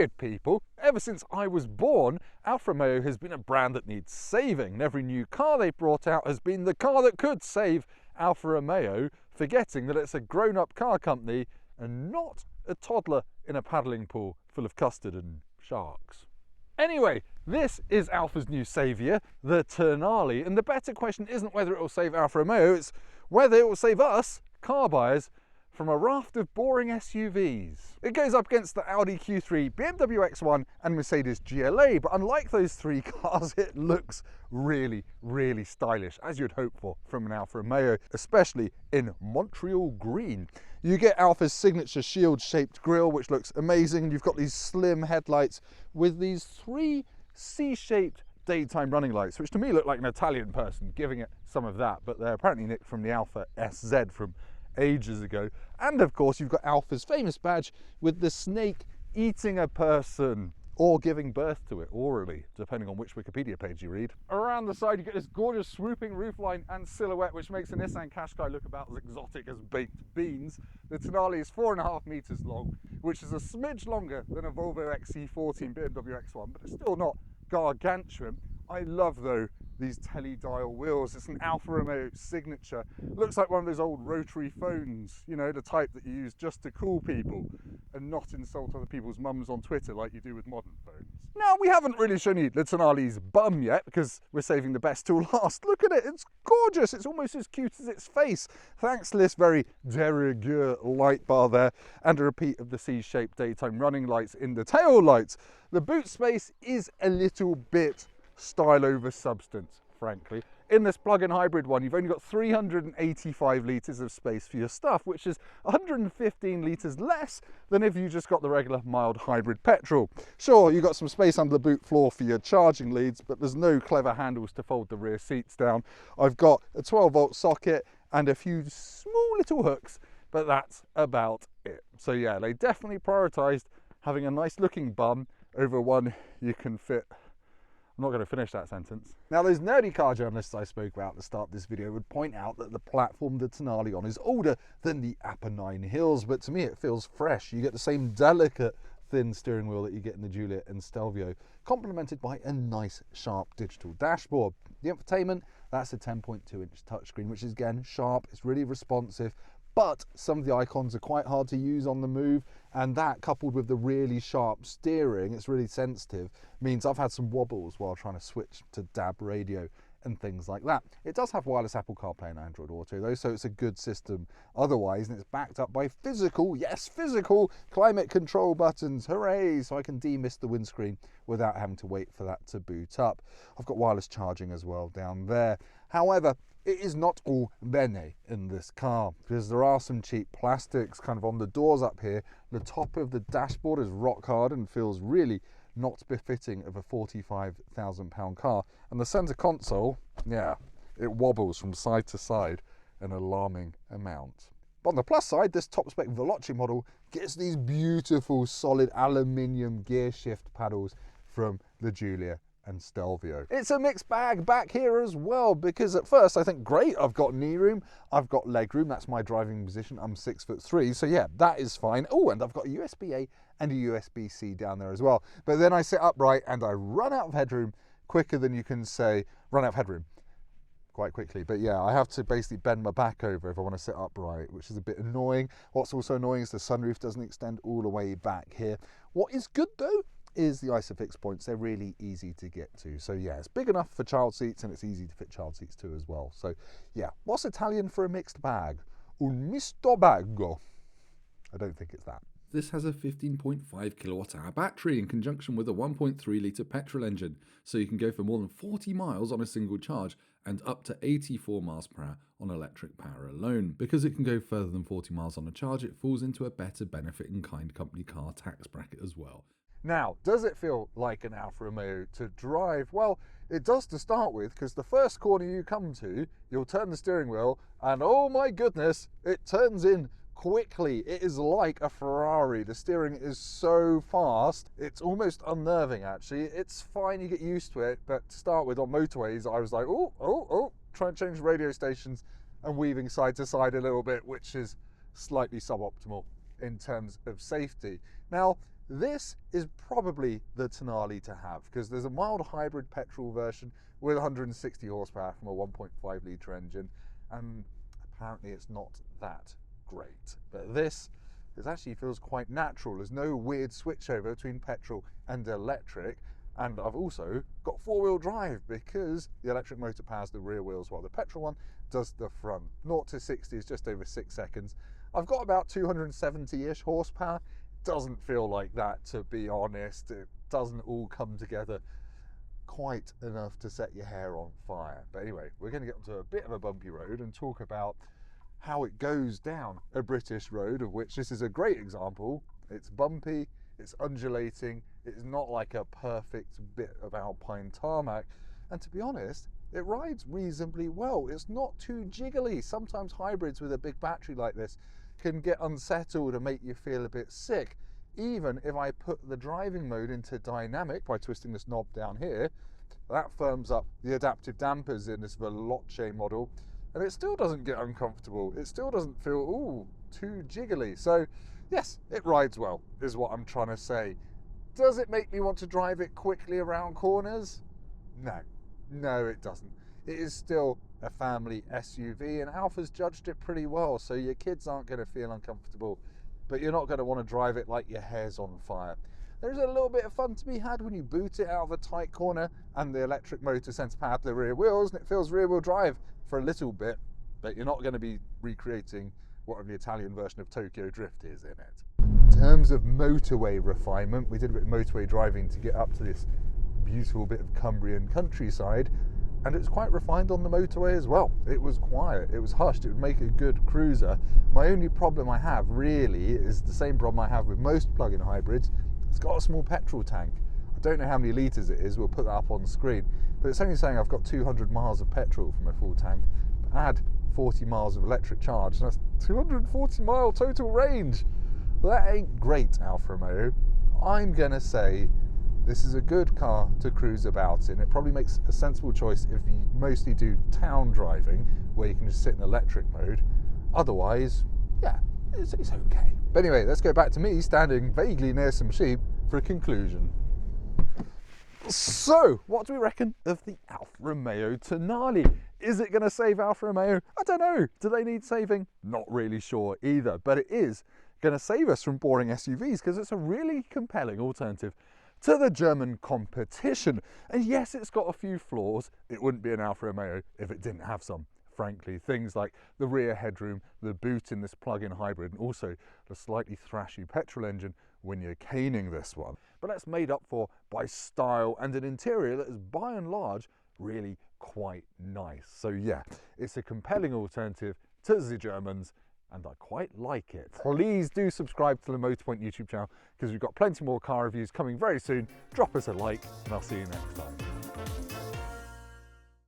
weird, people. Ever since I was born, Alfa Romeo has been a brand that needs saving, and every new car they've brought out has been the car that could save Alfa Romeo, forgetting that it's a grown-up car company and not a toddler in a paddling pool full of custard and sharks. Anyway, this is Alfa's new saviour, the Tonale, and the better question isn't whether it will save Alfa Romeo, it's whether it will save us, car buyers, from a raft of boring SUVs. It goes up against the Audi Q3, BMW X1 and Mercedes GLA, but unlike those three cars, it looks really, really stylish, as you'd hope for from an Alfa Romeo, especially in Montreal green. You get Alfa's signature shield-shaped grille, which looks amazing. You've got these slim headlights with these three C-shaped daytime running lights, which to me look like an Italian person giving it some of that, but they're apparently nicked from the Alfa SZ from ages ago. And of course you've got Alfa's famous badge with the snake eating a person or giving birth to it orally, depending on which Wikipedia page you read. Around the side you get this gorgeous swooping roofline and silhouette, which makes a Nissan Qashqai look about as exotic as baked beans. The Tonale is 4.5 meters long, which is a smidge longer than a Volvo XC40 and BMW X1, but it's still not gargantuan. I love though these teledial wheels. It's an Alfa Romeo signature. Looks like one of those old rotary phones, you know, the type that you use just to call people and not insult other people's mums on Twitter like you do with modern phones. Now, we haven't really shown you the Tonale's bum yet because we're saving the best till last. Look at it, it's gorgeous. It's almost as cute as its face, thanks to this very de rigueur light bar there and a repeat of the C-shaped daytime running lights in the tail lights. The boot space is a little bit style over substance, frankly. In this plug-in hybrid one, you've only got 385 litres of space for your stuff, which is 115 litres less than if you just got the regular mild hybrid petrol. Sure, you've got some space under the boot floor for your charging leads, but there's no clever handles to fold the rear seats down. I've got a 12-volt socket and a few small little hooks, but that's about it. So yeah, they definitely prioritised having a nice looking bum over one you can fit. I'm not going to finish that sentence. Now, those nerdy car journalists I spoke about at the start of this video would point out that the platform the Tonale on is older than the Apennine Hills, but to me it feels fresh. You get the same delicate thin steering wheel that you get in the Giulia and Stelvio, complemented by a nice sharp digital dashboard. The infotainment, that's a 10.2-inch touchscreen, which is again sharp, it's really responsive, but some of the icons are quite hard to use on the move, and that coupled with the really sharp steering, it's really sensitive, means I've had some wobbles while trying to switch to DAB radio and things like that. It does have wireless Apple CarPlay and Android Auto though, so it's a good system otherwise, and it's backed up by physical, yes, physical climate control buttons. Hooray! So I can demist the windscreen without having to wait for that to boot up. I've got wireless charging as well down there. However, it is not all bene in this car, because there are some cheap plastics kind of on the doors up here. The top of the dashboard is rock hard and feels really not befitting of a £45,000 car. And the center console, yeah, it wobbles from side to side an alarming amount. But on the plus side, this top spec Veloce model gets these beautiful solid aluminium gear shift paddles from the Giulia and Stelvio. It's a mixed bag back here as well, because at first I think, great, I've got knee room, I've got leg room, that's my driving position, I'm 6'3", so yeah, that is fine. Oh, and I've got a USB-A and a USB-C down there as well. But then I sit upright and I run out of headroom quicker than you can say, run out of headroom quite quickly. But yeah, I have to basically bend my back over if I want to sit upright, which is a bit annoying. What's also annoying is the sunroof doesn't extend all the way back here. What is good though is the ISOFIX points. They're really easy to get to. So yeah, it's big enough for child seats and it's easy to fit child seats too as well. So yeah, what's Italian for a mixed bag? Un misto bago. I don't think it's that. This has a 15.5 kilowatt hour battery in conjunction with a 1.3 litre petrol engine, so you can go for more than 40 miles on a single charge and up to 84 miles per hour on electric power alone. Because it can go further than 40 miles on a charge, it falls into a better benefit in kind company car tax bracket as well. Now, does it feel like an Alfa Romeo to drive? Well, it does to start with, because the first corner you come to, you'll turn the steering wheel and oh my goodness, it turns in quickly. It is like a Ferrari. The steering is so fast, it's almost unnerving actually. It's fine, you get used to it, but to start with on motorways, I was like, oh, trying to change radio stations and weaving side to side a little bit, which is slightly suboptimal in terms of safety. Now, This is probably the Tonale to have, because there's a mild hybrid petrol version with 160 horsepower from a 1.5 litre engine, and apparently it's not that great. But this actually feels quite natural. There's no weird switchover between petrol and electric, and I've also got four-wheel drive because the electric motor powers the rear wheels while the petrol one does the front. 0 to 60 is just over 6 seconds. I've got about 270-ish horsepower. Doesn't feel like that, to be honest. It doesn't all come together quite enough to set your hair on fire. But anyway, we're going to get onto a bit of a bumpy road and talk about how it goes down a British road, of which this is a great example. It's bumpy, it's undulating, it's not like a perfect bit of alpine tarmac, and to be honest, it rides reasonably well. It's not too jiggly. Sometimes hybrids with a big battery like this can get unsettled and make you feel a bit sick. Even if I put the driving mode into dynamic by twisting this knob down here, that firms up the adaptive dampers in this Veloce model, and it still doesn't get uncomfortable. It still doesn't feel too jiggly. So yes, it rides well, is what I'm trying to say. Does it make me want to drive it quickly around corners? No, it doesn't. It is still a family SUV, and Alfa's judged it pretty well, so your kids aren't going to feel uncomfortable, but you're not going to want to drive it like your hair's on fire. There's a little bit of fun to be had when you boot it out of a tight corner and the electric motor sends power to the rear wheels, and it feels rear-wheel drive for a little bit, but you're not going to be recreating whatever the Italian version of Tokyo Drift is in it. In terms of motorway refinement, we did a bit of motorway driving to get up to this beautiful bit of Cumbrian countryside, and it was quite refined on the motorway as well. It was quiet, it was hushed, it would make a good cruiser. My only problem I have really is the same problem I have with most plug-in hybrids. It's got a small petrol tank. I don't know how many litres it is, we'll put that up on the screen, but it's only saying I've got 200 miles of petrol from a full tank. Add 40 miles of electric charge, and that's 240 mile total range. Well, that ain't great, Alfa Romeo. I'm gonna say this is a good car to cruise about in. It probably makes a sensible choice if you mostly do town driving, where you can just sit in electric mode. Otherwise, yeah, it's okay. But anyway, let's go back to me standing vaguely near some sheep for a conclusion. So, what do we reckon of the Alfa Romeo Tonale? Is it going to save Alfa Romeo? I don't know. Do they need saving? Not really sure either, but it is going to save us from boring SUVs because it's a really compelling alternative to the German competition. And yes, it's got a few flaws. It wouldn't be an Alfa Romeo if it didn't have some, frankly. Things like the rear headroom, the boot in this plug-in hybrid, and also the slightly thrashy petrol engine when you're caning this one. But that's made up for by style and an interior that is by and large really quite nice. So yeah, it's a compelling alternative to the Germans, and I quite like it. Please do subscribe to the Motorpoint YouTube channel because we've got plenty more car reviews coming very soon. Drop us a like, and I'll see you next time.